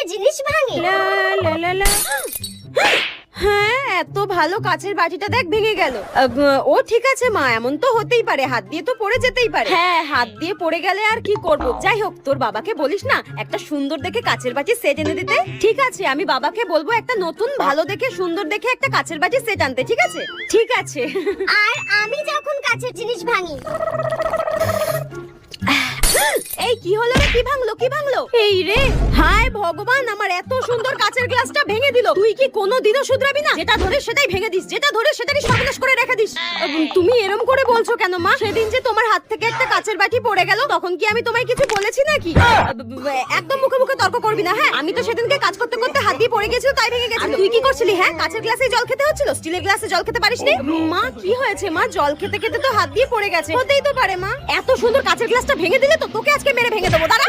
কাচের জিনিস ভাঙে? লা লা লা লা। হ্যাঁ, এত ভালো কাচের বাটিটা দেখ ভেঙে গেল। ও ঠিক আছে মা, এমন তো হতেই পারে, হাত দিয়ে তো পড়ে যেতেই পারে। হ্যাঁ, হাত দিয়ে পড়ে গেলে আর কি করব। যাই হোক, তোর বাবাকে বলিস না একটা সুন্দর দেখে কাচের বাটি সেট এনে দিতে। ঠিক আছে, আমি বাবাকে বলবো একটা নতুন ভালো দেখে সুন্দর দেখে একটা কাচের বাটি সেট আনতে। ঠিক আছে ঠিক আছে। আর আমি যখন কাচের জিনিস ভাঙি, এই কি হলো রে? কি ভাঙলো কি ভাঙলো? এই রে, হায় ভগবান, আমার এত সুন্দর কাচের গ্লাসটা ভেঙে দিল। তুই কি কোনোদিনও শুধরাবি না? যেটা ধরে সেটাই ভেঙে দিস, যেটা ধরে সেটাই সর্বনাশ করে রেখে দিস। তুমি এরকম করে বলছো কেন মা? সেদিন যে তোমার হাত থেকে একটা কাচের বাটি পড়ে গেল, তখন কি আমি তোমায় কিছু বলেছি নাকি? একদম মুখে মুখে তর্ক করবি না, হ্যাঁ? আমি তো সেদিনকে কাজ করতে করতে হাত দিয়ে পড়ে গেছিল, তাই ভেঙে গেছিল। তুই কি করছিলি? হ্যাঁ, কাচের গ্লাসে জল খেতে হচ্ছিল, স্টিলের গ্লাসে জল খেতে পারিসনি? মা কি হয়েছে মা? জল খেতে খেতে তো হাত দিয়ে পড়ে গেছে, হতেই তো পারে মা। এত সুন্দর কাচের গ্লাসটা ভেঙে দিলে তো তোকে আজকে মেরে ভেঙে দেবো, দাঁড়া।